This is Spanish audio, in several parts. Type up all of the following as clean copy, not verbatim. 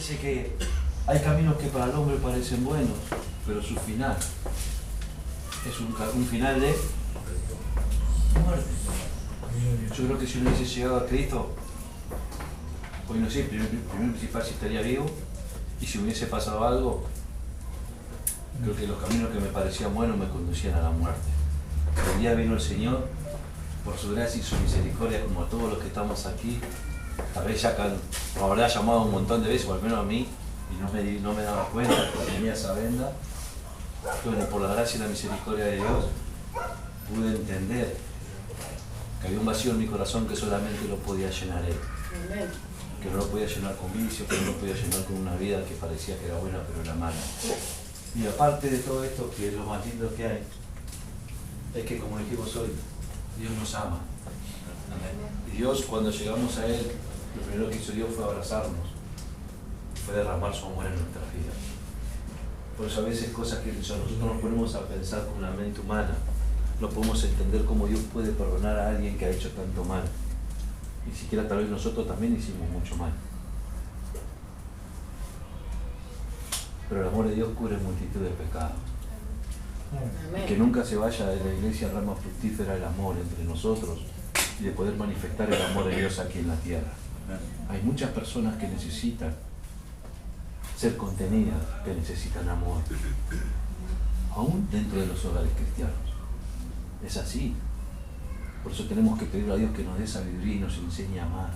Dice que hay caminos que para el hombre parecen buenos, pero su final es un final de muerte. Yo creo que si uno hubiese llegado a Cristo, hoy no sé, primero principal si estaría vivo, y si hubiese pasado algo, creo que los caminos que me parecían buenos me conducían a la muerte. Pero el día vino el Señor, por su gracia y su misericordia, como a todos los que estamos aquí, tal vez ya nos habrá llamado un montón de veces, o al menos a mí, y no me daba cuenta porque tenía esa venda. Bueno, por la gracia y la misericordia de Dios, pude entender que había un vacío en mi corazón que solamente lo podía llenar Él. Que no lo podía llenar con vicios, que no lo podía llenar con una vida que parecía que era buena pero era mala. Y aparte de todo esto, que es lo más lindo que hay, es que como dijimos hoy, Dios nos ama. Y Dios, cuando llegamos a Él, lo primero que hizo Dios fue abrazarnos, fue derramar su amor en nuestras vidas. Por eso a veces cosas que nosotros nos ponemos a pensar con la mente humana, no podemos entender cómo Dios puede perdonar a alguien que ha hecho tanto mal. Ni siquiera tal vez nosotros también hicimos mucho mal. Pero el amor de Dios cubre multitud de pecados. Y que nunca se vaya de la iglesia rama fructífera el amor entre nosotros y de poder manifestar el amor de Dios aquí en la tierra. Hay muchas personas que necesitan ser contenidas, que necesitan amor, aún dentro de los hogares cristianos. Es así. Por eso tenemos que pedir a Dios que nos dé sabiduría y nos enseñe a amar.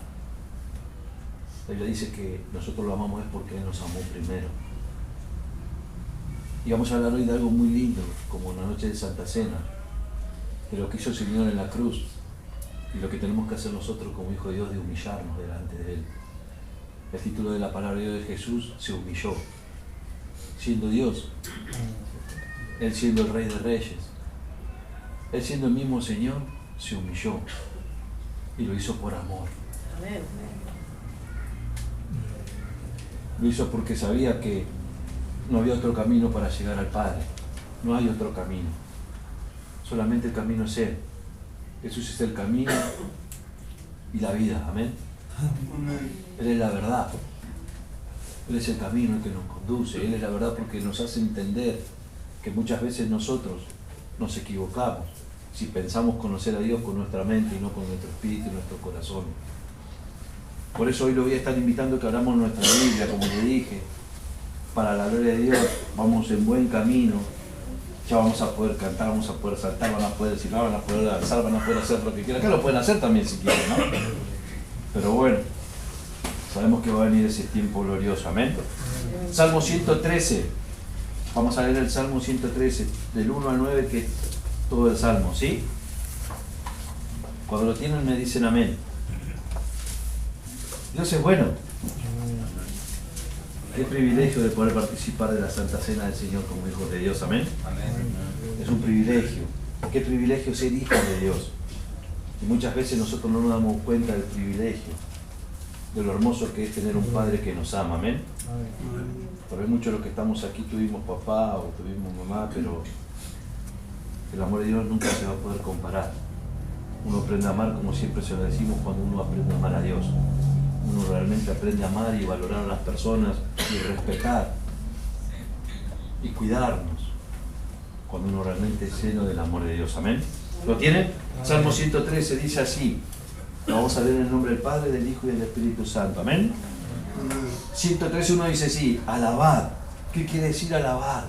La Biblia dice que nosotros lo amamos es porque Él nos amó primero. Y vamos a hablar hoy de algo muy lindo, como en la noche de Santa Cena, de lo que hizo el Señor en la cruz y lo que tenemos que hacer nosotros como hijos de Dios, de humillarnos delante de Él. El título de la palabra de Dios de Jesús: se humilló, siendo Dios, Él siendo el Rey de Reyes, Él siendo el mismo Señor, se humilló y lo hizo por amor. Amén. Lo hizo porque sabía que no había otro camino para llegar al Padre. No hay otro camino. Solamente el camino es Él. Jesús es el camino y la vida. Amén. Él es la verdad. Él es el camino el que nos conduce. Él es la verdad porque nos hace entender que muchas veces nosotros nos equivocamos si pensamos conocer a Dios con nuestra mente y no con nuestro espíritu y nuestro corazón. Por eso hoy lo voy a estar invitando a que abramos nuestra Biblia, como le dije, para la gloria de Dios. Vamos en buen camino, ya vamos a poder cantar, vamos a poder saltar, van a poder silbar, van a poder danzar, van a poder hacer lo que quieran. Acá lo pueden hacer también si quieren, ¿no? Pero bueno, sabemos que va a venir ese tiempo glorioso, amén. Salmo 113, vamos a leer el Salmo 113, del 1 al 9, que es todo el Salmo, ¿sí? Cuando lo tienen me dicen amén. Dios es bueno. Qué privilegio de poder participar de la Santa Cena del Señor como hijos de Dios, amén. Es un privilegio. Qué privilegio ser hijos de Dios. Y muchas veces nosotros no nos damos cuenta del privilegio, de lo hermoso que es tener un Padre que nos ama, amén. Tal vez muchos de los que estamos aquí tuvimos papá o tuvimos mamá, pero el amor de Dios nunca se va a poder comparar. Uno aprende a amar, como siempre se lo decimos, cuando uno aprende a amar a Dios. Uno realmente aprende a amar y valorar a las personas y respetar y cuidarnos cuando uno realmente es lleno del amor de Dios. Amén. ¿Lo tienen? Salmo 113 dice así. Lo vamos a leer en el nombre del Padre, del Hijo y del Espíritu Santo. Amén. 113:1 dice así: alabad. ¿Qué quiere decir alabar?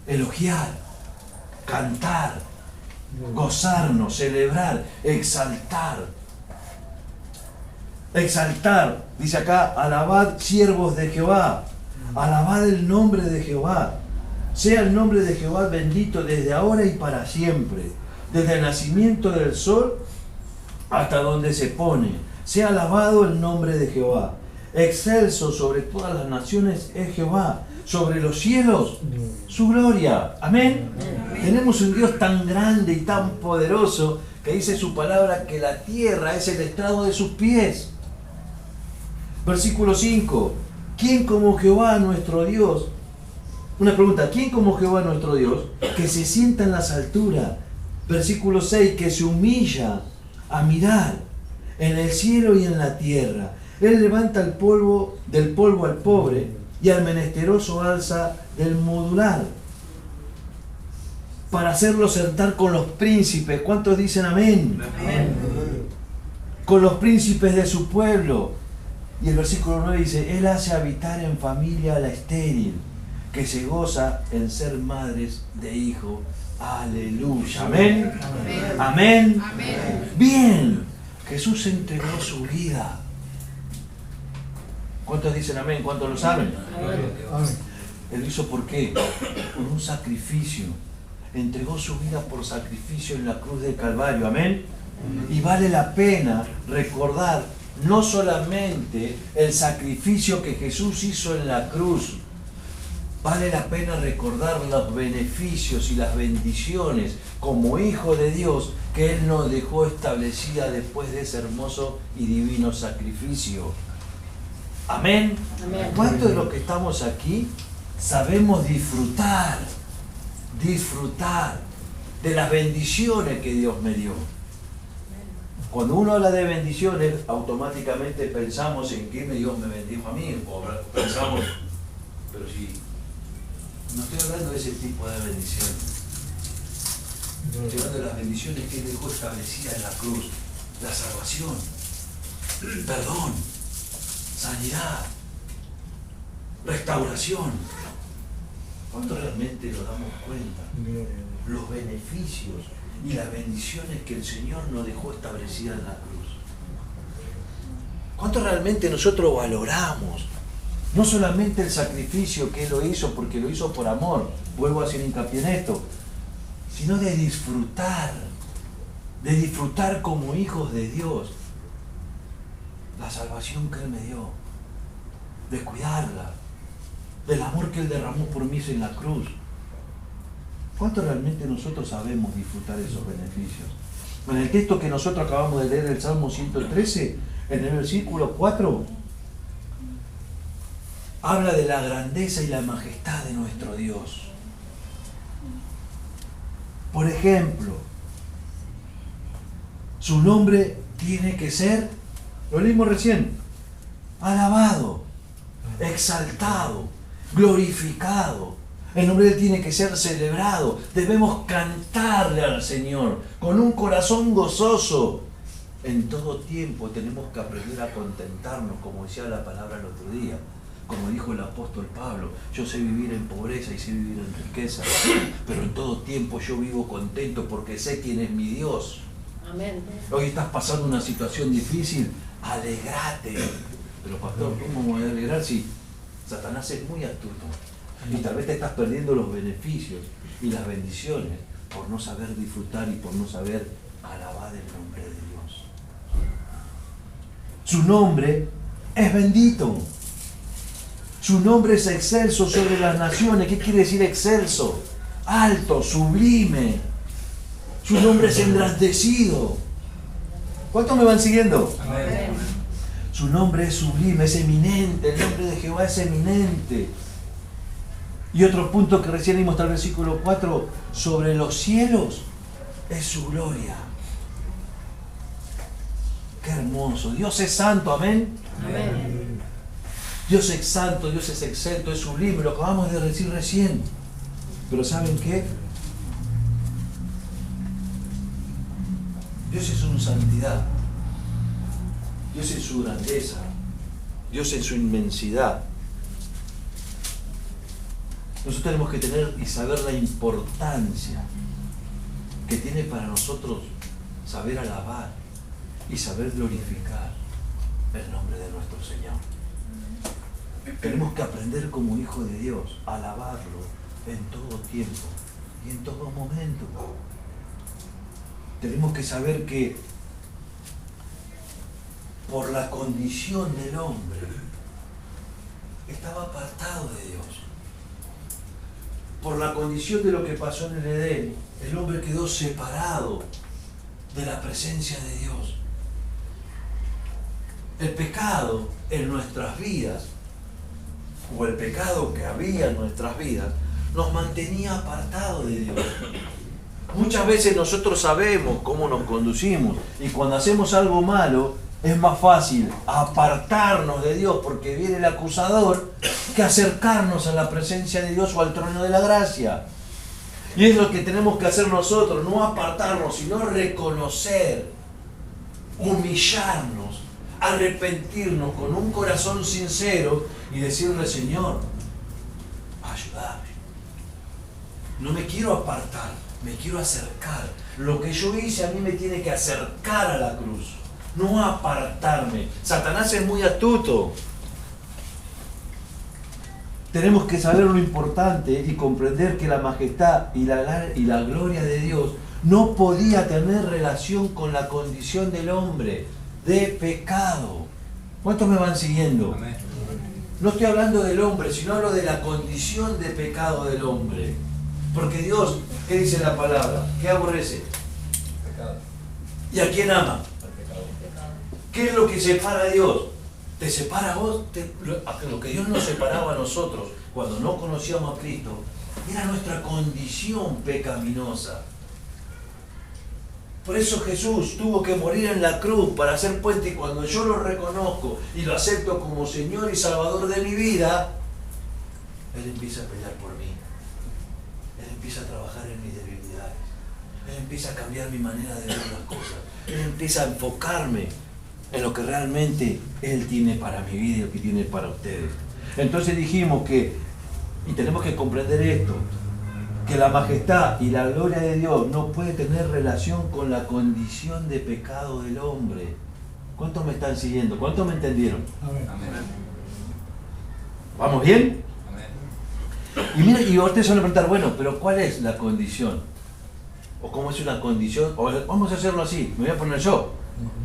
Elogiar, cantar, gozarnos, celebrar, exaltar. Exaltar, dice acá: alabad siervos de Jehová, alabad el nombre de Jehová, sea el nombre de Jehová bendito desde ahora y para siempre, desde el nacimiento del sol hasta donde se pone, sea alabado el nombre de Jehová. Excelso sobre todas las naciones es Jehová, sobre los cielos su gloria. Amén. Tenemos un Dios tan grande y tan poderoso que dice su palabra que la tierra es el estrado de sus pies. Versículo 5. ¿Quién como Jehová nuestro Dios? Una pregunta: ¿quién como Jehová nuestro Dios, que se sienta en las alturas? Versículo 6. Que se humilla a mirar en el cielo y en la tierra, Él levanta del polvo al pobre y al menesteroso alza del modular para hacerlo sentar con los príncipes. ¿Cuántos dicen amén? Amén. Con los príncipes de su pueblo. Y el versículo 9 dice, Él hace habitar en familia a la estéril, que se goza en ser madres de hijo. Aleluya. Amén. Amén. Amén. Amén. Bien. Jesús entregó su vida. ¿Cuántos dicen amén? ¿Cuántos lo saben? Amén. Él hizo ¿por qué? Por un sacrificio. Entregó su vida por sacrificio en la cruz del Calvario. Amén. Y vale la pena recordar no solamente el sacrificio que Jesús hizo en la cruz, vale la pena recordar los beneficios y las bendiciones como hijo de Dios que Él nos dejó establecida después de ese hermoso y divino sacrificio. Amén. Amén. ¿Cuántos de los que estamos aquí sabemos disfrutar de las bendiciones que Dios me dio? Cuando uno habla de bendiciones, automáticamente pensamos en qué Dios me bendijo a mí, o pensamos, pero si no estoy hablando de ese tipo de bendiciones, estoy hablando de las bendiciones que Él dejó establecidas en la cruz: la salvación, perdón, sanidad, restauración. ¿Cuánto realmente nos damos cuenta? Los beneficios y las bendiciones que el Señor nos dejó establecidas en la cruz. ¿Cuánto realmente nosotros valoramos? No solamente el sacrificio que Él lo hizo, porque lo hizo por amor, vuelvo a hacer hincapié en esto, sino de disfrutar como hijos de Dios la salvación que Él me dio, de cuidarla, del amor que Él derramó por mí en la cruz. ¿Cuánto realmente nosotros sabemos disfrutar esos beneficios? En el texto que nosotros acabamos de leer del Salmo 113, en el versículo 4, habla de la grandeza y la majestad de nuestro Dios. Por ejemplo, su nombre tiene que ser, lo leímos recién, alabado, exaltado, glorificado. El nombre de Él tiene que ser celebrado. Debemos cantarle al Señor con un corazón gozoso. En todo tiempo tenemos que aprender a contentarnos, como decía la palabra el otro día. Como dijo el apóstol Pablo, yo sé vivir en pobreza y sé vivir en riqueza, pero en todo tiempo yo vivo contento porque sé quién es mi Dios. Amén. Hoy estás pasando una situación difícil, alegrate. Pero pastor, ¿cómo me voy a alegrar si Satanás es muy astuto? Y tal vez te estás perdiendo los beneficios y las bendiciones por no saber disfrutar y por no saber alabar el nombre de Dios. Su nombre es bendito. Su nombre es excelso sobre las naciones. ¿Qué quiere decir excelso? Alto, sublime. Su nombre es engrandecido. ¿Cuántos me van siguiendo? Amén. Su nombre es sublime, es eminente. El nombre de Jehová es eminente. Y otro punto que recién leímos hasta el versículo 4, sobre los cielos es su gloria. Qué hermoso. Dios es santo, amén. Amén. Dios es santo, Dios es excelso, es sublime, lo acabamos de decir recién. Pero ¿saben qué? Dios es su santidad, Dios en su grandeza, Dios en su inmensidad. Nosotros tenemos que tener y saber la importancia que tiene para nosotros saber alabar y saber glorificar el nombre de nuestro Señor. Tenemos que aprender como hijos de Dios a alabarlo en todo tiempo y en todo momento. Tenemos que saber que por la condición del hombre estaba apartado de Dios. Por la condición de lo que pasó en el Edén, el hombre quedó separado de la presencia de Dios. El pecado en nuestras vidas, o el pecado que había en nuestras vidas, nos mantenía apartados de Dios. Muchas veces nosotros sabemos cómo nos conducimos y cuando hacemos algo malo, Es más fácil apartarnos de Dios porque viene el acusador que acercarnos a la presencia de Dios o al trono de la gracia. Y es lo que tenemos que hacer nosotros, no apartarnos, sino reconocer, humillarnos, arrepentirnos con un corazón sincero y decirle: Señor, ayúdame. No me quiero apartar, me quiero acercar. Lo que yo hice a mí me tiene que acercar a la cruz, no apartarme. Satanás es muy astuto. Tenemos que saber lo importante y comprender que la majestad y la gloria de Dios no podía tener relación con la condición del hombre de pecado. ¿Cuántos me van siguiendo? Amén. No estoy hablando del hombre, sino hablo de la condición de pecado del hombre. Porque Dios, ¿qué dice la palabra? ¿Qué aborrece? Pecado. ¿Y a quién ama? ¿Qué es lo que separa a Dios? ¿Te separa a vos? Lo que Dios nos separaba a nosotros cuando no conocíamos a Cristo era nuestra condición pecaminosa. Por eso Jesús tuvo que morir en la cruz para hacer puente, y cuando yo lo reconozco y lo acepto como Señor y Salvador de mi vida, Él empieza a pelear por mí. Él empieza a trabajar en mis debilidades. Él empieza a cambiar mi manera de ver las cosas. Él empieza a enfocarme en lo que realmente Él tiene para mi vida y lo que tiene para ustedes. Entonces dijimos que, y tenemos que comprender esto, que la majestad y la gloria de Dios no puede tener relación con la condición de pecado del hombre. ¿Cuántos me están siguiendo? ¿Cuántos me entendieron? Amén. ¿Vamos bien? Amén. Y mira, y ustedes van a preguntar, bueno, pero ¿cuál es la condición? ¿O cómo es una condición? O vamos a hacerlo así, me voy a poner yo.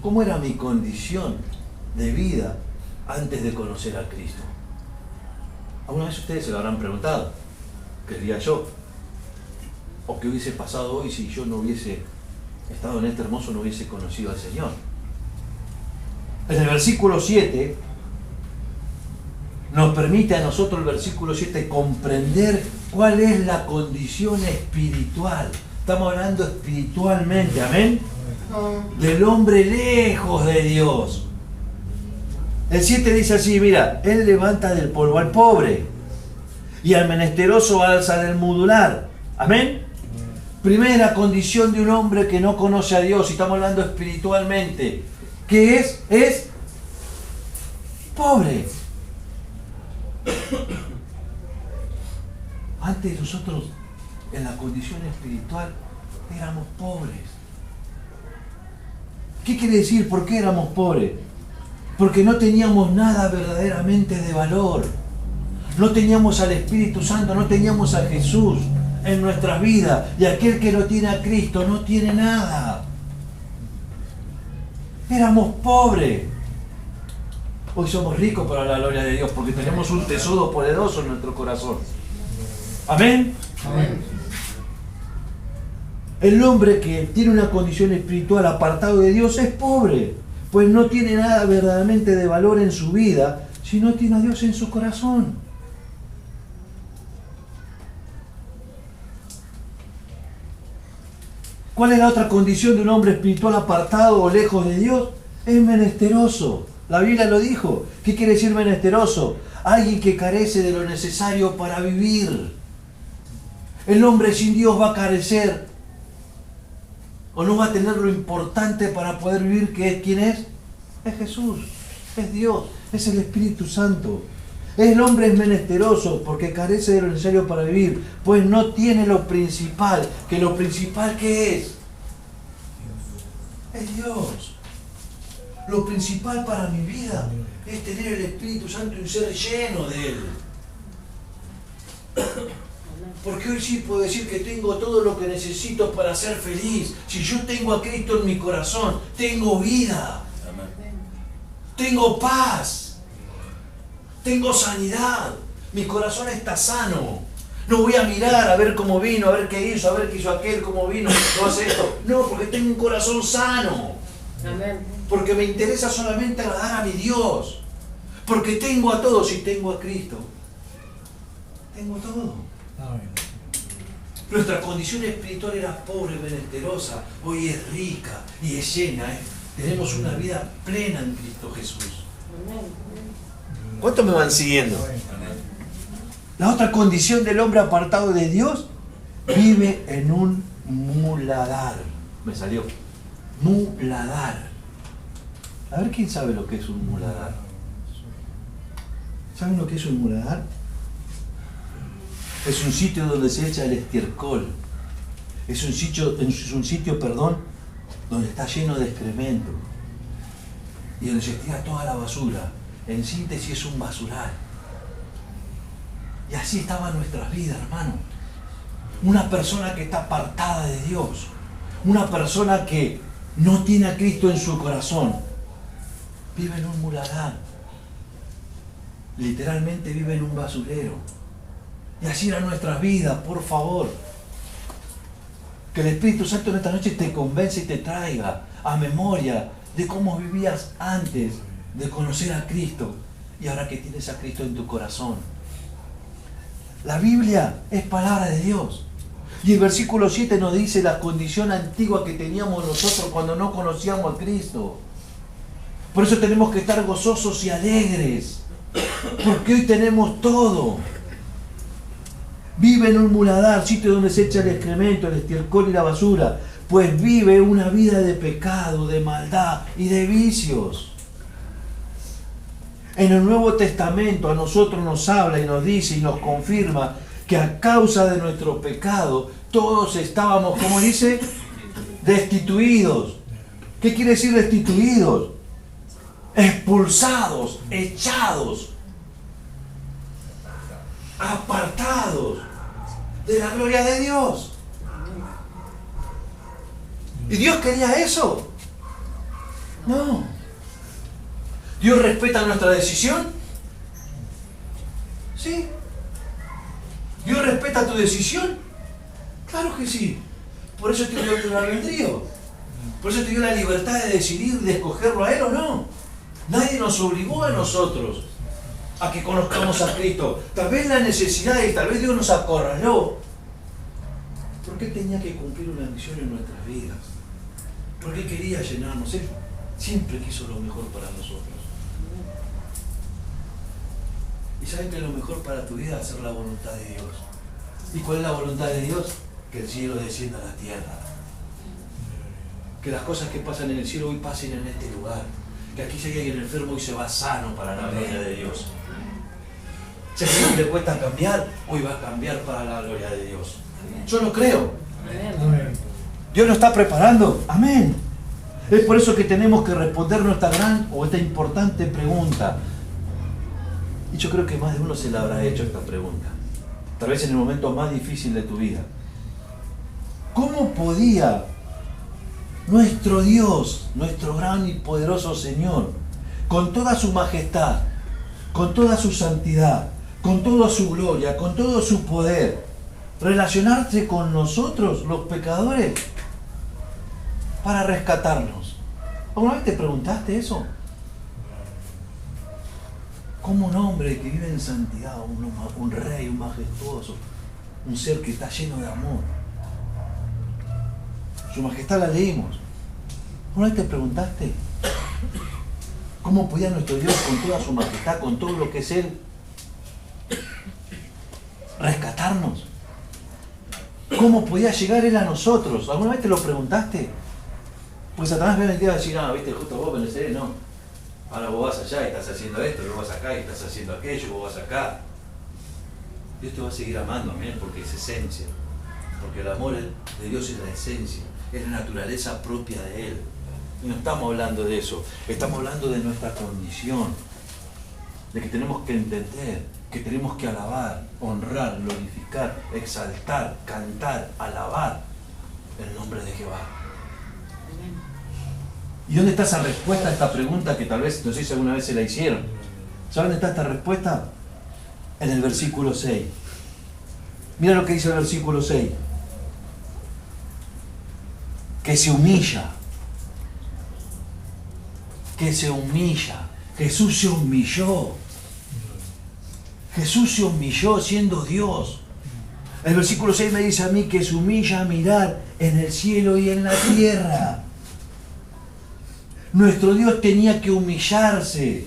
¿Cómo era mi condición de vida antes de conocer a Cristo? ¿Alguna vez ustedes se lo habrán preguntado? ¿Qué diría yo? ¿O qué hubiese pasado hoy si yo no hubiese estado en este hermoso, no hubiese conocido al Señor? En el versículo 7 nos permite a nosotros, el versículo 7, comprender cuál es la condición espiritual. Estamos hablando espiritualmente, ¿amén? Del hombre lejos de Dios. El 7 dice así, mira: Él levanta del polvo al pobre y al menesteroso alza del mudular. ¿Amén? Primera condición de un hombre que no conoce a Dios, y estamos hablando espiritualmente, que es pobre. Antes nosotros, en la condición espiritual, éramos pobres. ¿Qué quiere decir? ¿Por qué éramos pobres? Porque no teníamos nada verdaderamente de valor. No teníamos al Espíritu Santo, no teníamos a Jesús en nuestras vidas. Y aquel que no tiene a Cristo no tiene nada. Éramos pobres. Hoy somos ricos para la gloria de Dios porque tenemos un tesoro poderoso en nuestro corazón. ¿Amén? Amén. El hombre que tiene una condición espiritual apartado de Dios es pobre, pues no tiene nada verdaderamente de valor en su vida si no tiene a Dios en su corazón. ¿Cuál es la otra condición de un hombre espiritual apartado o lejos de Dios? Es menesteroso. La Biblia lo dijo. ¿Qué quiere decir menesteroso? Alguien que carece de lo necesario para vivir. El hombre sin Dios va a carecer o no va a tener lo importante para poder vivir, que es ¿quién es? Es Jesús, es Dios, es el Espíritu Santo. El hombre es menesteroso porque carece de lo necesario para vivir, pues no tiene lo principal, que lo principal ¿qué es? Es Dios. Lo principal para mi vida es tener el Espíritu Santo y ser lleno de Él. Porque hoy sí puedo decir que tengo todo lo que necesito para ser feliz. Si yo tengo a Cristo en mi corazón, tengo vida. Tengo paz. Tengo sanidad. Mi corazón está sano. No voy a mirar a ver cómo vino, a ver qué hizo aquel, cómo vino, no hace esto. No, porque tengo un corazón sano. Amén. Porque me interesa solamente agradar a mi Dios. Porque tengo a todos y tengo a Cristo. Tengo todo. Amén. Nuestra condición espiritual era pobre, menesterosa. Hoy es rica y es llena. Tenemos una vida plena en Cristo Jesús. Amén. ¿Cuántos me van siguiendo? La otra condición del hombre apartado de Dios, vive en un muladar. Me salió. Muladar. A ver quién sabe lo que es un muladar. ¿Saben lo que es un muladar? Es un sitio donde se echa el estiércol. Es un sitio, donde está lleno de excremento. Y donde se tira toda la basura. En síntesis es un basural. Y así estaban nuestras vidas, hermano. Una persona que está apartada de Dios. Una persona que no tiene a Cristo en su corazón. Vive en un muladar. Literalmente vive en un basurero. Y así eran nuestras vidas, por favor. Que el Espíritu Santo en esta noche te convence y te traiga a memoria de cómo vivías antes de conocer a Cristo y ahora que tienes a Cristo en tu corazón. La Biblia es palabra de Dios. Y el versículo 7 nos dice la condición antigua que teníamos nosotros cuando no conocíamos a Cristo. Por eso tenemos que estar gozosos y alegres. Porque hoy tenemos todo. Vive en un muladar, sitio donde se echa el excremento, el estiércol y la basura. Pues vive una vida de pecado, de maldad y de vicios. En el Nuevo Testamento a nosotros nos habla y nos dice y nos confirma que a causa de nuestro pecado todos estábamos, ¿cómo dice? Destituidos. ¿Qué quiere decir destituidos? Expulsados, echados, apartados de la gloria de Dios. ¿Y Dios quería eso? No. ¿Dios respeta nuestra decisión? Sí. ¿Dios respeta tu decisión? Claro que sí. Por eso te dio el libre albedrío. Por eso te dio la libertad de decidir, de escogerlo a Él o no. Nadie nos obligó a nosotros a que conozcamos a Cristo. Tal vez la necesidad y tal vez Dios nos acorraló. Porque Él tenía que cumplir una misión en nuestras vidas. Porque Él quería llenarnos. Él siempre quiso lo mejor para nosotros. Y saben que lo mejor para tu vida es hacer la voluntad de Dios. ¿Y cuál es la voluntad de Dios? Que el cielo descienda a la tierra. Que las cosas que pasan en el cielo hoy pasen en este lugar. Que aquí si hay alguien enfermo y se va sano para la gloria de Dios. Si a alguien le cuesta cambiar, hoy va a cambiar para la gloria de Dios. Yo lo creo. Amén. Dios lo está preparando. Amén. Es por eso que tenemos que respondernos esta gran o esta importante pregunta. Y yo creo que más de uno se le habrá hecho esta pregunta. Tal vez en el momento más difícil de tu vida. ¿Cómo podía nuestro Dios, nuestro gran y poderoso Señor, con toda su majestad, con toda su santidad, con toda su gloria, con todo su poder, relacionarse con nosotros, los pecadores, para rescatarnos? ¿Alguna vez te preguntaste eso? ¿Cómo un hombre que vive en santidad, un rey, un majestuoso, un ser que está lleno de amor? Su majestad la leímos. ¿Alguna vez te preguntaste cómo podía nuestro Dios, con toda su majestad, con todo lo que es Él, rescatarnos? ¿Cómo podía llegar Él a nosotros? ¿Alguna vez te lo preguntaste? Pues Satanás me venía a decir, no, viste, justo vos pensé, no. Ahora vos vas allá y estás haciendo esto, y vos vas acá y estás haciendo aquello, y vos vas acá. Dios te va a seguir amando, amén, porque es esencia. Porque el amor de Dios es la esencia, es la naturaleza propia de Él. Y no estamos hablando de eso, estamos hablando de nuestra condición, de que tenemos que entender, que tenemos que alabar, honrar, glorificar, exaltar, cantar, alabar el nombre de Jehová. ¿Y dónde está esa respuesta a esta pregunta que tal vez, no sé si alguna vez se la hicieron? ¿Saben dónde está esta respuesta? En el versículo 6. Mira lo que dice el versículo 6. Que se humilla. Que se humilla. Jesús se humilló. Jesús se humilló siendo Dios. El versículo 6 me dice a mí que se humilla a mirar en el cielo y en la tierra. Nuestro Dios tenía que humillarse,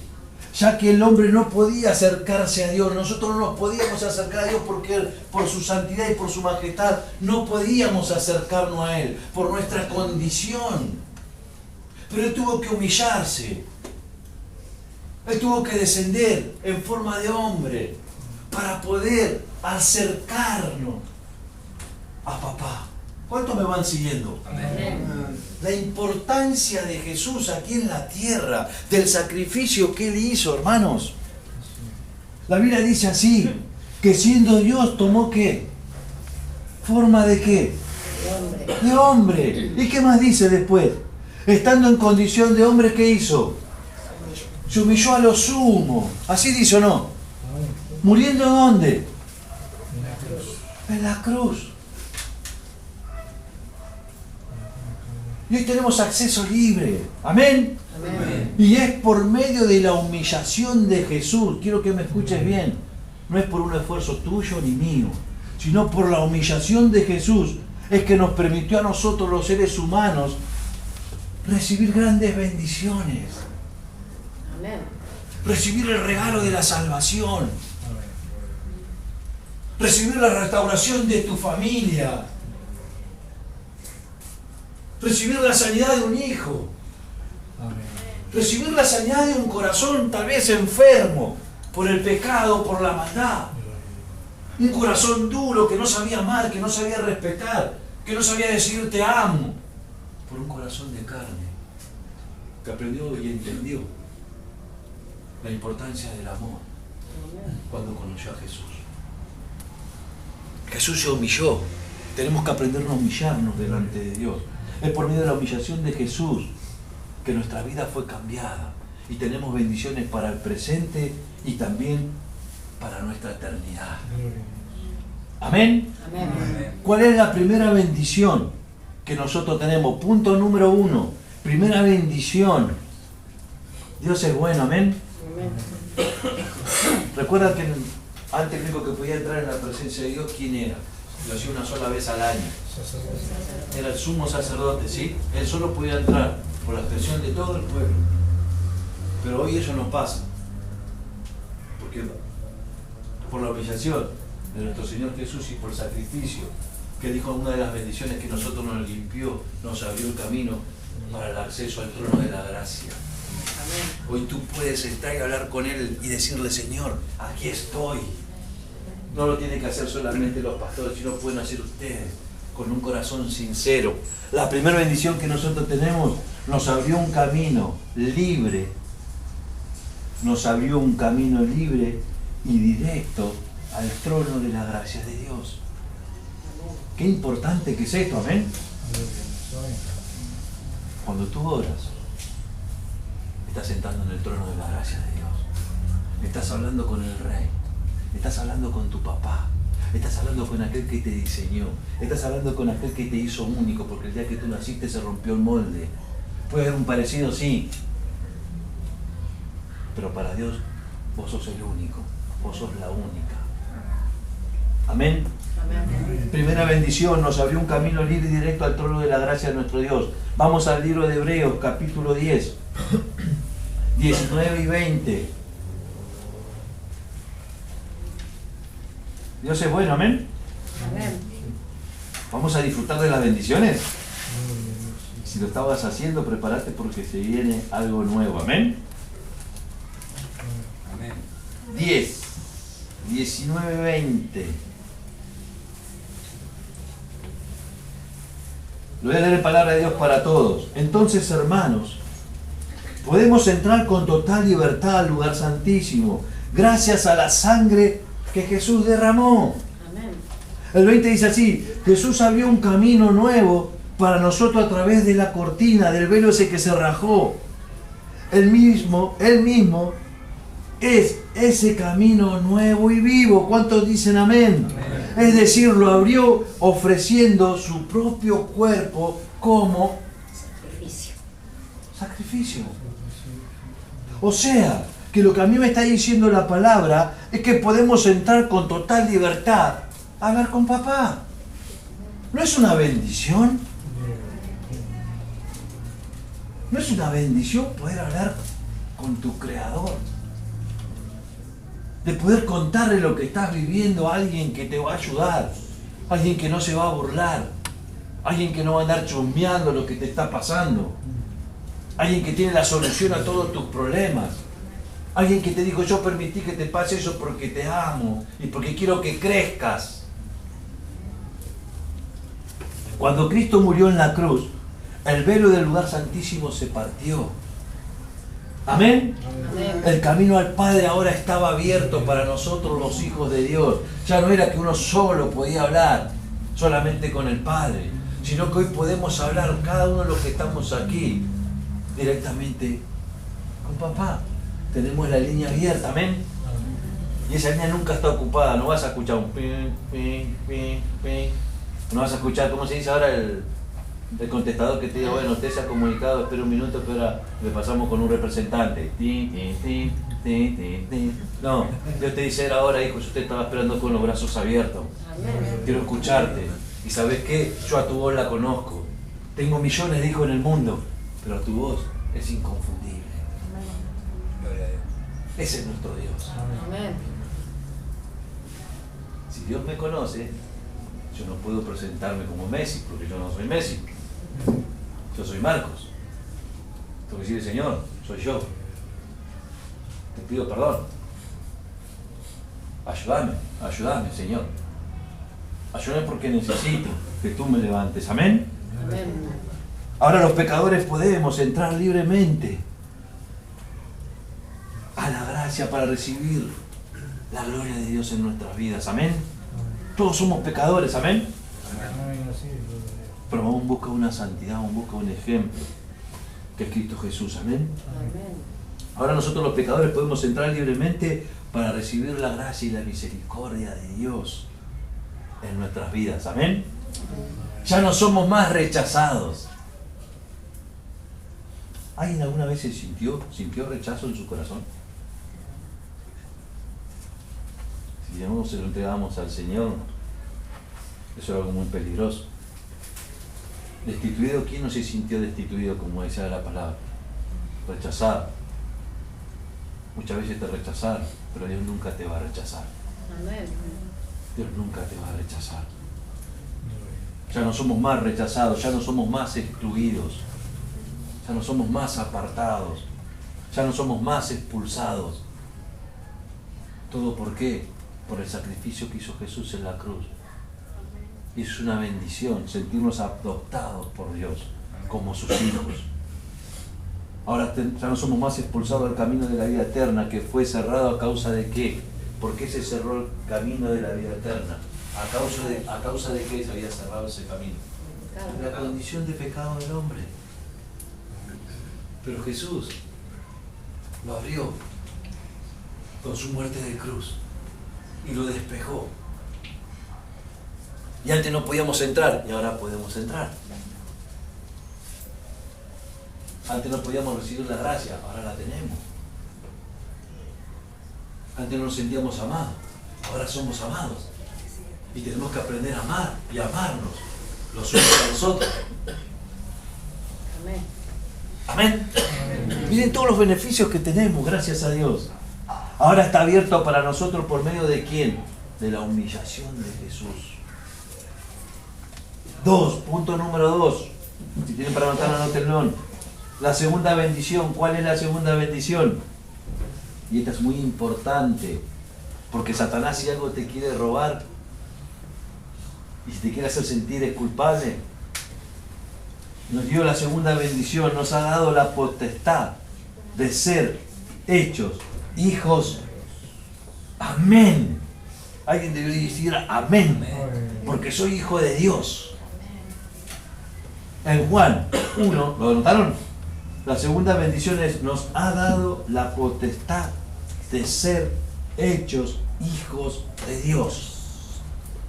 ya que el hombre no podía acercarse a Dios. Nosotros no nos podíamos acercar a Dios porque Él, por su santidad y por su majestad, no podíamos acercarnos a Él, por nuestra condición. Pero Él tuvo que humillarse. Él tuvo que descender en forma de hombre para poder acercarnos a papá. ¿Cuántos me van siguiendo? Amén. La importancia de Jesús aquí en la tierra, del sacrificio que Él hizo, hermanos. La Biblia dice así, que siendo Dios tomó ¿qué? ¿Forma de qué? De hombre. ¿Y qué más dice después? Estando en condición de hombre, ¿qué hizo? Se humilló a lo sumo. ¿Así dice o no? ¿Muriendo dónde? En la cruz. Y hoy tenemos acceso libre. Amén. Amén. Y es por medio de la humillación de Jesús. Quiero que me escuches bien. No es por un esfuerzo tuyo ni mío, sino por la humillación de Jesús. Es que nos permitió a nosotros los seres humanos recibir grandes bendiciones. Amén. Recibir el regalo de la salvación. Recibir la restauración de tu familia. Recibir la sanidad de un hijo. Recibir la sanidad de un corazón tal vez enfermo por el pecado, por la maldad. Un corazón duro que no sabía amar, que no sabía respetar, que no sabía decir te amo. Por un corazón de carne que aprendió y entendió la importancia del amor cuando conoció a Jesús. Jesús se humilló. Tenemos que aprender a humillarnos delante de Dios. Es por medio de la humillación de Jesús que nuestra vida fue cambiada y tenemos bendiciones para el presente y también para nuestra eternidad. Amén. Amén. ¿Cuál es la primera bendición que nosotros tenemos? Punto número 1. Primera bendición. Dios es bueno, amén. Amén. Recuerda que antes el único que podía entrar en la presencia de Dios, ¿quién era? Lo hacía una sola vez al año. Era el sumo sacerdote, ¿sí? Él solo podía entrar por la expresión de todo el pueblo. Pero hoy eso no pasa. Porque por la humillación de nuestro Señor Jesús y por el sacrificio, que dijo una de las bendiciones que nosotros nos limpió, nos abrió el camino para el acceso al trono de la gracia. Hoy tú puedes entrar y hablar con Él y decirle, Señor, aquí estoy. No lo tienen que hacer solamente los pastores, sino pueden hacer ustedes con un corazón sincero. La primera bendición que nosotros tenemos, nos abrió un camino libre. Nos abrió un camino libre y directo al trono de la gracia de Dios. Qué importante que es esto, amén. Cuando tú oras, estás sentando en el trono de la gracia de Dios. Estás hablando con el Rey. Estás hablando con tu papá. Estás hablando con aquel que te diseñó. Estás hablando con aquel que te hizo único, porque el día que tú naciste se rompió el molde. Puede haber un parecido, sí. Pero para Dios, vos sos el único. Vos sos la única. Amén. Amén. Primera bendición, nos abrió un camino libre y directo al trono de la gracia de nuestro Dios. Vamos al libro de Hebreos, capítulo 10, 19 y 20. Dios es bueno, amén. Amén. Vamos a disfrutar de las bendiciones. Si lo estabas haciendo, prepárate porque se viene algo nuevo, amén. Amén. 10, 19, 20. Lo voy a leer en palabra de Dios para todos. Entonces, hermanos, podemos entrar con total libertad al lugar santísimo, gracias a la sangre que Jesús derramó. Amén. El 20 dice así: Jesús abrió un camino nuevo para nosotros a través de la cortina, del velo ese que se rajó. Él mismo es ese camino nuevo y vivo. ¿Cuántos dicen amén? Amén. Es decir, lo abrió ofreciendo su propio cuerpo como sacrificio. O sea, que lo que a mí me está diciendo la palabra es que podemos entrar con total libertad a hablar con papá. ¿No es una bendición? ¿No ¿No es una bendición poder hablar con tu Creador? De poder contarle lo que estás viviendo a alguien que te va a ayudar, alguien que no se va a burlar, alguien que no va a andar chusmeando lo que te está pasando, alguien que tiene la solución a todos tus problemas, alguien que te dijo: yo permití que te pase eso porque te amo y porque quiero que crezcas. Cuando Cristo murió en la cruz, el velo del lugar santísimo se partió. Amén. Amén. El camino al Padre ahora estaba abierto para nosotros los hijos de Dios. Ya no era que uno solo podía hablar solamente con el Padre, sino que hoy podemos hablar cada uno de los que estamos aquí directamente con papá. Tenemos la línea abierta, amén. Y esa línea nunca está ocupada. No vas a escuchar un ping, ping, ping, ping. No vas a escuchar, ¿cómo se dice ahora? El contestador que te diga: bueno, usted se ha comunicado, espera un minuto, que ahora le pasamos con un representante. Tin, tin, tin, tin, tin, tin. No, Dios te dice: era ahora, hijo, yo te estaba esperando con los brazos abiertos. Amén. Quiero escucharte. Y ¿sabes qué? Yo a tu voz la conozco. Tengo millones de hijos en el mundo, pero tu voz es inconfundible. Ese es nuestro Dios. Amén. Si Dios me conoce, yo no puedo presentarme como Messi, porque yo no soy Messi. Yo soy Marcos. Tengo que decir: Señor, soy yo. Te pido perdón. Ayúdame, ayúdame, Señor. Ayúdame porque necesito que tú me levantes. Amén. Amén. Ahora los pecadores podemos entrar libremente a la gracia para recibir la gloria de Dios en nuestras vidas. Amén. Todos somos pecadores. Amén. Pero aún busca una santidad, aún busca un ejemplo, que es Cristo Jesús. Amén. Amén. Ahora nosotros los pecadores podemos entrar libremente para recibir la gracia y la misericordia de Dios en nuestras vidas. Amén. Ya no somos más rechazados. ¿Alguien alguna vez sintió rechazo en su corazón? Si no se lo entregamos al Señor, eso era algo muy peligroso. Destituido, ¿quién no se sintió destituido, como decía la palabra? Rechazado. Muchas veces te rechazaron, pero Dios nunca te va a rechazar. Amén. Dios nunca te va a rechazar. Ya no somos más rechazados, ya no somos más excluidos, ya no somos más apartados, ya no somos más expulsados. ¿Todo por qué? Por el sacrificio que hizo Jesús en la cruz. Y es una bendición sentirnos adoptados por Dios como sus hijos. Ahora ya no somos más expulsados del camino de la vida eterna, que fue cerrado ¿a causa de qué? ¿Por qué se cerró el camino de la vida eterna? ¿A causa de qué se había cerrado ese camino? La condición de pecado del hombre. Pero Jesús lo abrió con su muerte de cruz y lo despejó. Y antes no podíamos entrar y ahora podemos entrar. Antes no podíamos recibir la gracia, ahora la tenemos. Antes no nos sentíamos amados, ahora somos amados. Y tenemos que aprender a amar y amarnos los unos a los otros. Amén. Amén. Miren todos los beneficios que tenemos, gracias a Dios. Ahora está abierto para nosotros por medio de ¿quién? De la humillación de Jesús. Punto número 2. Si tienen para anotar, anótenlo. La segunda bendición. ¿Cuál es la segunda bendición? Y esta es muy importante, porque Satanás, si algo te quiere robar y si te quiere hacer sentir culpable, nos dio la segunda bendición, nos ha dado la potestad de ser hechos hijos. Amén. Alguien debería decir amén, porque soy hijo de Dios. En Juan 1, ¿lo anotaron? La segunda bendición es: nos ha dado la potestad de ser hechos hijos de Dios.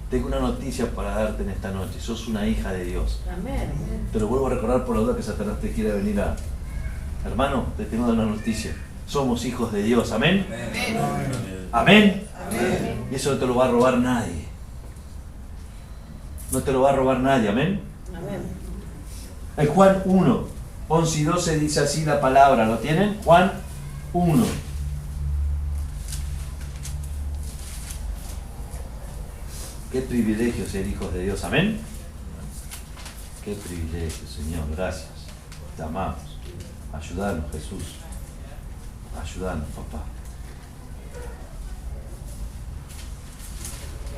Tengo una noticia para darte en esta noche. Sos una hija de Dios. Amén. Te lo vuelvo a recordar por la duda que Satanás te quiere venir a... Hermano, te tengo una noticia. Somos hijos de Dios. ¿Amén? Amén. Amén. Y eso no te lo va a robar nadie. No te lo va a robar nadie. Amén. Amén. En Juan 1, 11 y 12 dice así la palabra. ¿Lo tienen? Juan 1. Qué privilegio ser hijos de Dios. Amén. Qué privilegio, Señor. Gracias. Te amamos. Ayúdanos, Jesús. Ayúdanos, papá.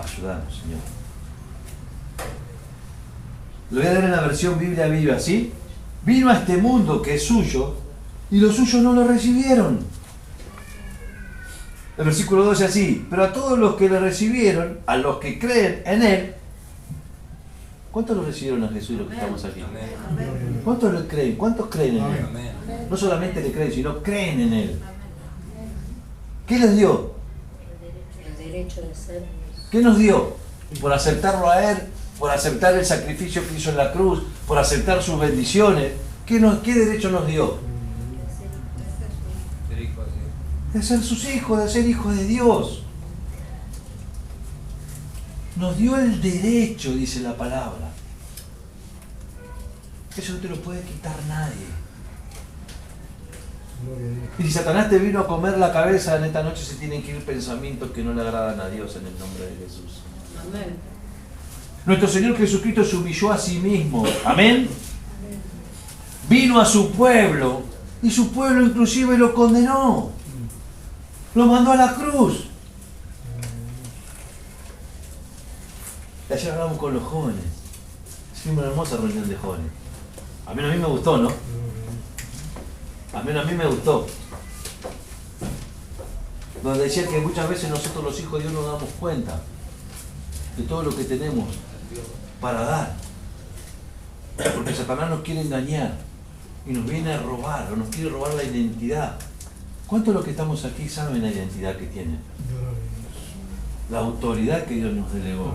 Ayúdanos, Señor. Lo voy a leer en la versión Biblia Viva, ¿sí? Vino a este mundo que es suyo y los suyos no lo recibieron. El versículo 12 así: pero a todos los que le recibieron, a los que creen en Él. ¿Cuántos lo recibieron a Jesús los que estamos aquí? ¿Cuántos le creen? ¿Cuántos creen en Él? No solamente le creen, sino creen en Él. ¿Qué les dio? El derecho de ser. ¿Qué nos dio? Por aceptarlo a Él, por aceptar el sacrificio que hizo en la cruz, por aceptar sus bendiciones. ¿Qué derecho nos dio? De ser sus hijos, de ser hijos de Dios. Nos dio el derecho, dice la palabra. Eso no te lo puede quitar nadie. Y si Satanás te vino a comer la cabeza, en esta noche se tienen que ir pensamientos que no le agradan a Dios en el nombre de Jesús. Amén. Nuestro Señor Jesucristo se humilló a sí mismo. Amén. Vino a su pueblo y su pueblo inclusive lo condenó. Lo mandó a la cruz. Y ayer hablamos con los jóvenes. Hicimos una hermosa reunión de jóvenes. A mí me gustó, ¿no? A mí me gustó. Donde decía que muchas veces nosotros los hijos de Dios nos damos cuenta de todo lo que tenemos para dar. Porque Satanás nos quiere engañar y nos viene a robar, o nos quiere robar la identidad. ¿Cuántos de los que estamos aquí saben la identidad que tienen? La autoridad que Dios nos delegó.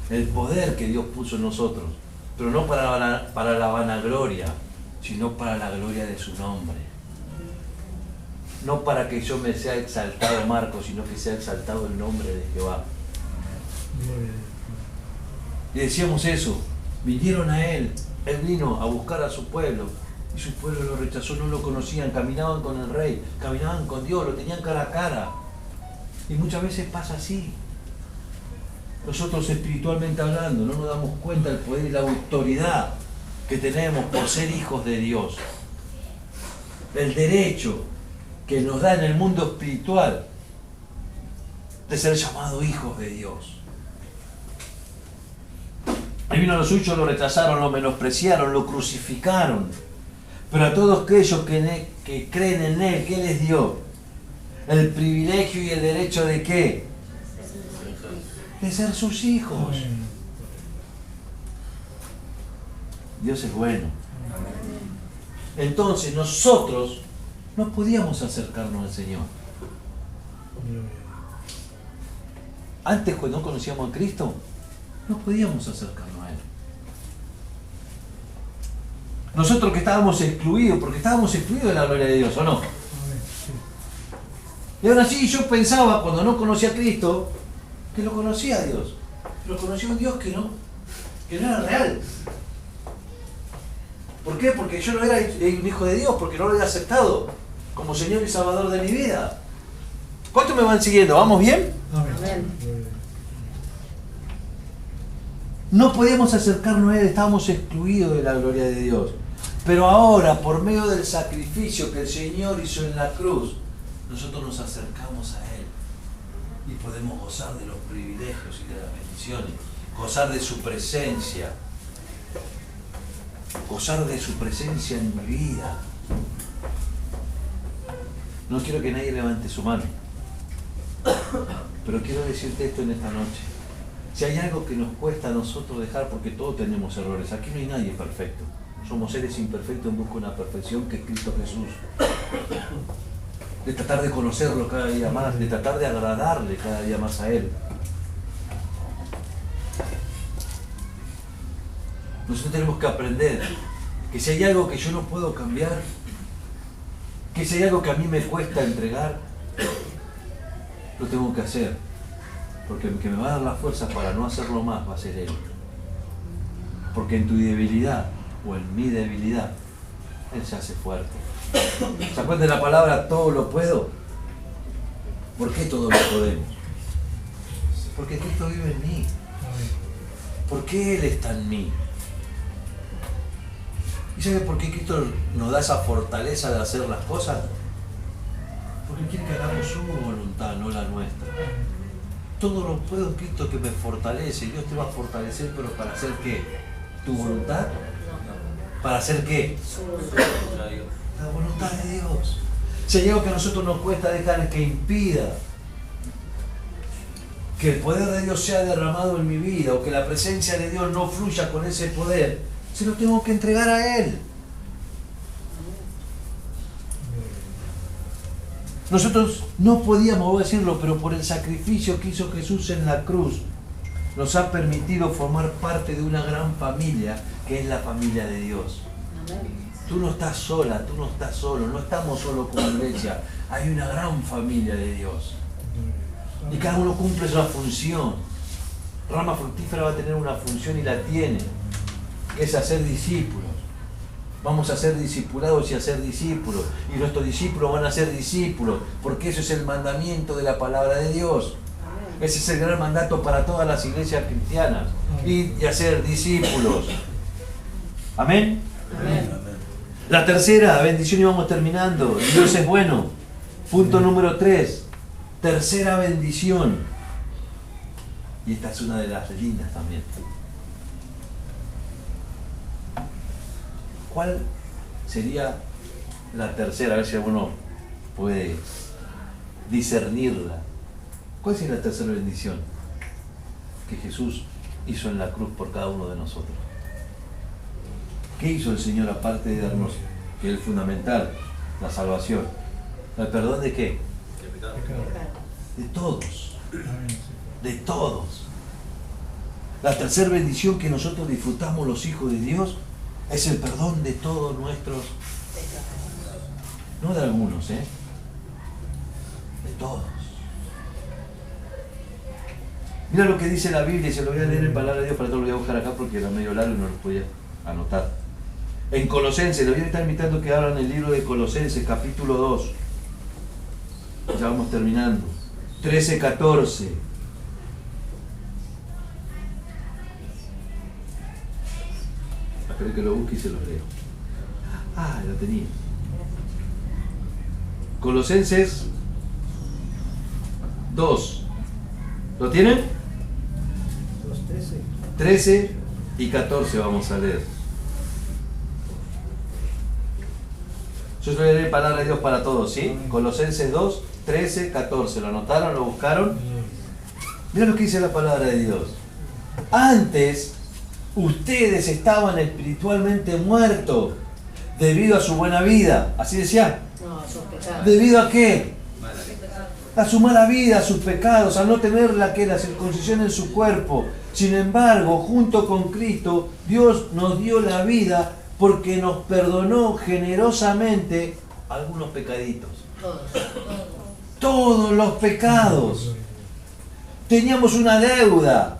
El poder que Dios puso en nosotros. Pero no para la vanagloria, sino para la gloria de su nombre. No para que yo me sea exaltado Marcos, sino que sea exaltado el nombre de Jehová. Y decíamos eso, vinieron a Él vino a buscar a su pueblo, y su pueblo lo rechazó, no lo conocían, caminaban con el Rey, caminaban con Dios, lo tenían cara a cara. Y muchas veces pasa así. Nosotros espiritualmente hablando no nos damos cuenta del poder y la autoridad que tenemos por ser hijos de Dios. El derecho que nos da en el mundo espiritual de ser llamados hijos de Dios. Y vino a los suyos, lo rechazaron, lo menospreciaron, lo crucificaron. Pero a todos aquellos que creen en Él, ¿qué les dio? El privilegio y el derecho de ¿qué? De ser sus hijos. Dios es bueno. Entonces nosotros no podíamos acercarnos al Señor. Antes, cuando no conocíamos a Cristo, no podíamos acercarnos a Él. Nosotros que estábamos excluidos, porque estábamos excluidos de la gloria de Dios, ¿o no? Y aún así yo pensaba, cuando no conocía a Cristo, que lo conocía a Dios. Pero conocía a un Dios que no era real. ¿Por qué? Porque yo no era un hijo de Dios, porque no lo había aceptado como Señor y Salvador de mi vida. ¿Cuántos me van siguiendo? ¿Vamos bien? Amén. No podíamos acercarnos a Él, estábamos excluidos de la gloria de Dios. Pero ahora, por medio del sacrificio que el Señor hizo en la cruz, nosotros nos acercamos a Él y podemos gozar de los privilegios y de las bendiciones, gozar de su presencia, gozar de su presencia en mi vida. No quiero que nadie levante su mano, pero quiero decirte esto en esta noche. Si hay algo que nos cuesta a nosotros dejar, porque todos tenemos errores, aquí no hay nadie perfecto, somos seres imperfectos en busca de una perfección que es Cristo Jesús. De tratar de conocerlo cada día más, de tratar de agradarle cada día más a Él. Nosotros tenemos que aprender que si hay algo que yo no puedo cambiar, que si hay algo que a mí me cuesta entregar, lo tengo que hacer. Porque el que me va a dar la fuerza para no hacerlo más va a ser Él. Porque en tu debilidad, o en mi debilidad, Él se hace fuerte. ¿Se acuerdan de la palabra todo lo puedo? ¿Por qué todo lo podemos? Porque Cristo vive en mí. ¿Por qué Él está en mí? ¿Y sabe por qué Cristo nos da esa fortaleza de hacer las cosas? Porque quiere que hagamos su voluntad, no la nuestra. Todo lo puedo en Cristo que me fortalece. Dios te va a fortalecer, pero ¿para hacer qué? ¿Tu voluntad? ¿Para hacer qué? La voluntad de Dios. Si hay algo que a nosotros nos cuesta dejar que impida que el poder de Dios sea derramado en mi vida o que la presencia de Dios no fluya con ese poder, se lo tengo que entregar a Él. Nosotros no podíamos decirlo, pero por el sacrificio que hizo Jesús en la cruz, nos ha permitido formar parte de una gran familia, que es la familia de Dios. Tú no estás sola, tú no estás solo, no estamos solo como iglesia, hay una gran familia de Dios. Y cada uno cumple su función. Rama Fructífera va a tener una función y la tiene, que es hacer discípulos. Vamos a ser discipulados y a ser discípulos. Y nuestros discípulos van a ser discípulos, porque eso es el mandamiento de la palabra de Dios. Ese es el gran mandato para todas las iglesias cristianas. Ir y hacer discípulos. Amén. Amén. La tercera bendición, y vamos terminando. Dios es bueno. Punto número 3. Tercera bendición. Y esta es una de las lindas también. ¿Cuál sería la tercera? A ver si alguno puede discernirla. ¿Cuál sería la tercera bendición que Jesús hizo en la cruz por cada uno de nosotros? ¿Qué hizo el Señor aparte de darnos, que es el fundamental, la salvación? ¿El perdón de qué? De todos. De todos. La tercera bendición que nosotros disfrutamos los hijos de Dios es el perdón de todos nuestros, no de algunos, de todos. Mira lo que dice la Biblia, y se lo voy a leer en palabra de Dios, para todo lo voy a buscar acá porque era medio largo y no lo podía anotar. En Colosenses, lo voy a estar invitando que abran el libro de Colosenses, capítulo 2. Ya vamos terminando. 13-14. Espero que lo busque y se lo leo. Ah, lo tenía. Colosenses 2. ¿Lo tienen? 13 y 14 vamos a leer. Yo voy a leer palabra de Dios para todos, ¿sí? Colosenses 2, 13, 14. ¿Lo anotaron? ¿Lo buscaron? Mira lo que dice la palabra de Dios. Antes, ustedes estaban espiritualmente muertos debido a su buena vida. ¿Así decía? No, sus pecados. ¿Debido a qué? A su mala vida, a sus pecados, a no tener la circuncisión en su cuerpo. Sin embargo, junto con Cristo, Dios nos dio la vida porque nos perdonó generosamente algunos pecaditos. Todos los pecados. Teníamos una deuda.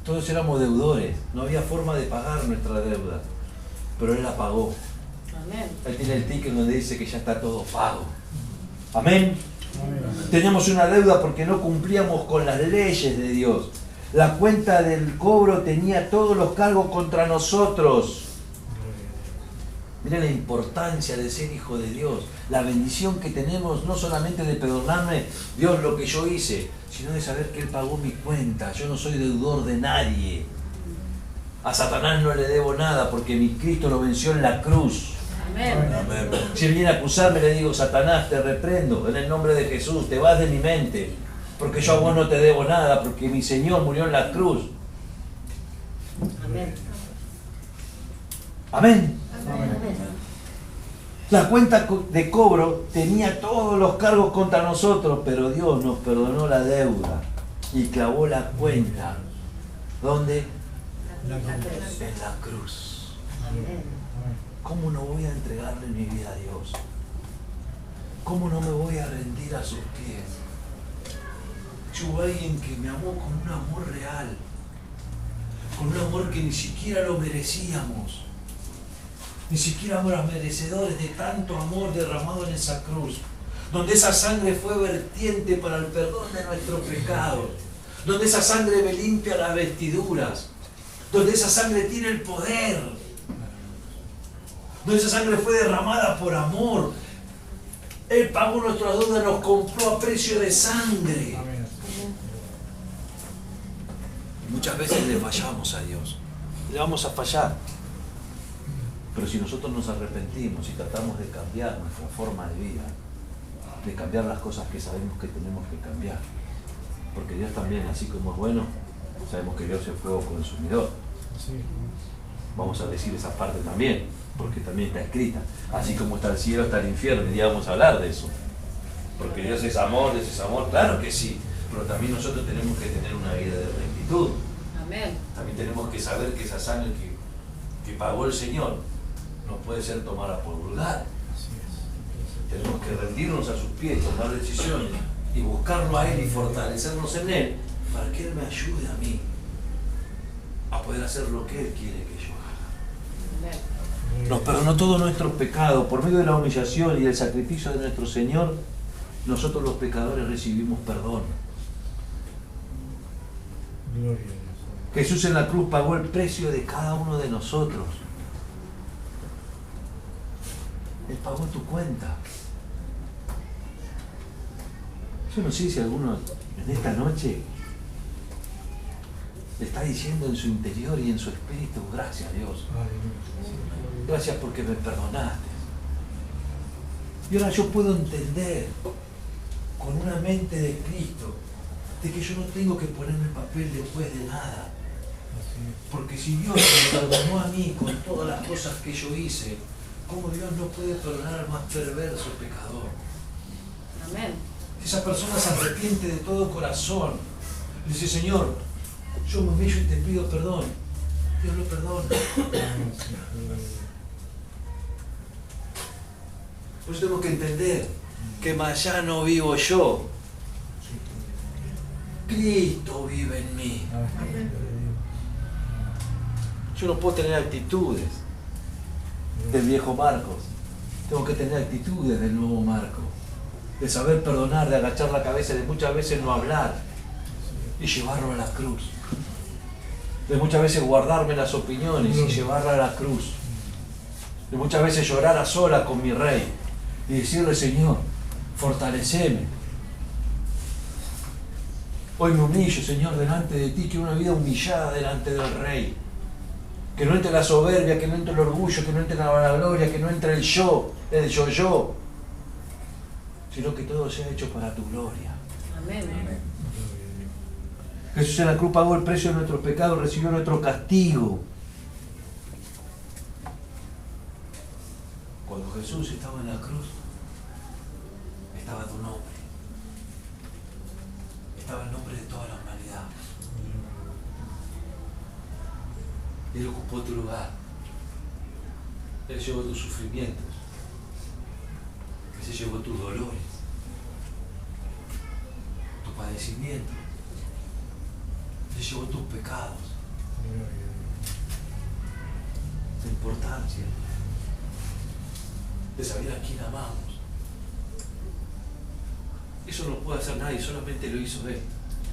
Todos éramos deudores. No había forma de pagar nuestra deuda. Pero Él la pagó. Amén. Él tiene el ticket donde dice que ya está todo pago. Amén. Teníamos una deuda porque no cumplíamos con las leyes de Dios. La cuenta del cobro tenía todos los cargos contra nosotros. Miren la importancia de ser hijo de Dios. La bendición que tenemos no solamente de perdonarme Dios lo que yo hice, sino de saber que Él pagó mi cuenta. Yo no soy deudor de nadie. A Satanás no le debo nada porque mi Cristo lo venció en la cruz. Amén. Amén. Si Él viene a acusarme, le digo: Satanás, te reprendo en el nombre de Jesús, te vas de mi mente, porque yo a vos no te debo nada, porque mi Señor murió en la cruz. Amén. Amén. Amén. La cuenta de cobro tenía todos los cargos contra nosotros, pero Dios nos perdonó la deuda y clavó la cuenta. ¿Dónde? La cruz. En la cruz. Amén. ¿Cómo no voy a entregarle mi vida a Dios? ¿Cómo no me voy a rendir a sus pies? Yo hubo alguien que me amó con un amor real, con un amor que ni siquiera lo merecíamos. Ni siquiera éramos merecedores de tanto amor derramado en esa cruz, donde esa sangre fue vertiente para el perdón de nuestros pecados, donde esa sangre me limpia las vestiduras, donde esa sangre tiene el poder, donde esa sangre fue derramada por amor. Él pagó nuestras deudas, nos compró a precio de sangre. Y muchas veces le fallamos a Dios, le vamos a fallar. Pero si nosotros nos arrepentimos y tratamos de cambiar nuestra forma de vida, de cambiar las cosas que sabemos que tenemos que cambiar, porque Dios también, así como es bueno, sabemos que Dios es fuego consumidor. Vamos a decir esa parte también, porque también está escrita. Así como está el cielo, está el infierno, y ya vamos a hablar de eso. Porque Dios es amor, claro que sí, pero también nosotros tenemos que tener una vida de rectitud. Amén. También tenemos que saber que esa sangre que pagó el Señor no puede ser tomada por vulgar. Tenemos que rendirnos a sus pies, tomar decisiones y buscarlo a Él y fortalecernos en Él para que Él me ayude a mí a poder hacer lo que Él quiere que yo haga. Amén. Nos perdonó todos nuestros pecados por medio de la humillación y el sacrificio de nuestro Señor. Nosotros los pecadores recibimos perdón. Gloria a Dios. Jesús en la cruz pagó el precio de cada uno de nosotros. Él pagó tu cuenta. Yo no sé si alguno en esta noche le está diciendo en su interior y en su espíritu: gracias, Dios. Gracias porque me perdonaste. Y ahora yo puedo entender con una mente de Cristo de que yo no tengo que ponerme el papel después de nada. Porque si Dios me perdonó a mí con todas las cosas que yo hice, ¿cómo Dios no puede perdonar al más perverso pecador? Amén. Si esa persona se arrepiente de todo corazón, dice: Señor, yo me humillo y te pido perdón, Dios lo perdona. Por eso tengo que entender que más ya no vivo yo, Cristo vive en mí. Yo no puedo tener actitudes del viejo Marcos, tengo que tener actitudes del nuevo Marco, de saber perdonar, de agachar la cabeza, de muchas veces no hablar y llevarlo a la cruz, de muchas veces guardarme las opiniones y llevarla a la cruz, de muchas veces llorar a solas con mi Rey y decirle: Señor, fortaleceme. Hoy me humillo, Señor, delante de ti, que una vida humillada delante del Rey. Que no entre la soberbia, que no entre el orgullo, que no entre la vanagloria, que no entre el yo, sino que todo sea hecho para tu gloria. Amén. Jesús en la cruz pagó el precio de nuestros pecados, recibió nuestro castigo. Cuando Jesús estaba en la cruz, estaba tu nombre. Estaba el nombre de toda la humanidad. Él ocupó tu lugar. Él llevó tus sufrimientos. Él se llevó tus dolores, tu padecimiento. Él llevó tus pecados. La importancia de saber a quién amamos. Eso no puede hacer nadie, solamente lo hizo Él.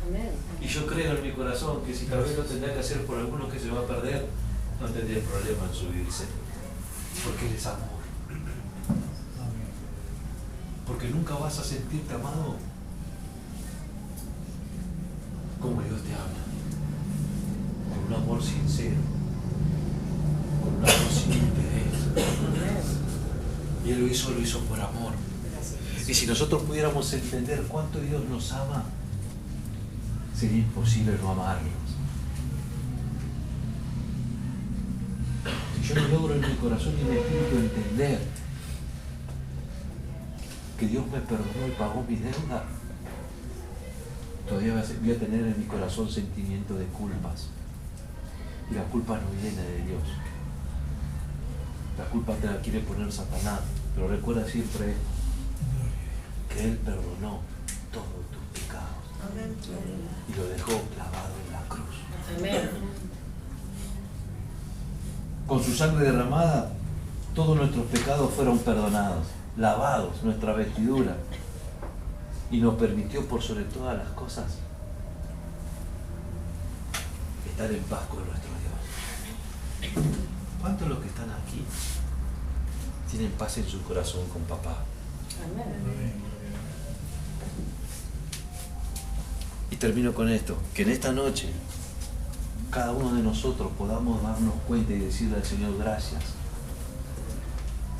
Amén. Y yo creo en mi corazón que si tal vez lo tendrá que hacer por alguno que se va a perder, no tendría problema en subirse. Porque Él es amor. Porque nunca vas a sentirte amado como Dios te habla. Con un amor sincero. Con un amor sin interés. Y Él lo hizo por amor. Y si nosotros pudiéramos entender cuánto Dios nos ama, sería imposible no amarnos. Si yo no logro en mi corazón y en mi espíritu entender que Dios me perdonó y pagó mi deuda, todavía voy a tener en mi corazón sentimiento de culpas. Y la culpa no viene de Dios. La culpa te la quiere poner Satanás. Pero recuerda siempre que Él perdonó todos tus pecados. Y lo dejó clavado en la cruz. Amén. Con su sangre derramada, todos nuestros pecados fueron perdonados, lavados nuestra vestidura, y nos permitió por sobre todas las cosas estar en paz con nuestro Dios. ¿Cuántos de los que están aquí tienen paz en su corazón con papá? Amén. Y termino con esto, que en esta noche cada uno de nosotros podamos darnos cuenta y decirle al Señor gracias.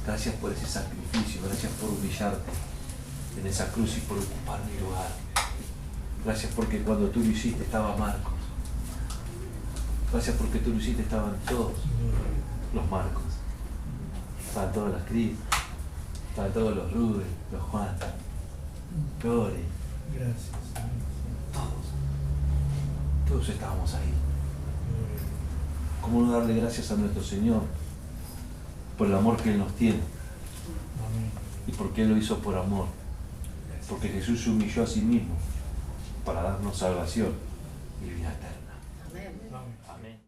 Gracias por ese sacrificio, gracias por humillarte en esa cruz y por ocupar mi lugar. Gracias porque cuando tú lo hiciste estaba Marcos. Gracias porque tú lo hiciste estaban todos los Marcos. Estaban todas las Cris, estaban todos los Rubén, los Juan, Lore. Gracias. Todos estábamos ahí. ¿Cómo no darle gracias a nuestro Señor por el amor que Él nos tiene? Y porque Él lo hizo por amor. Porque Jesús se humilló a sí mismo para darnos salvación y vida eterna. Amén. Amén.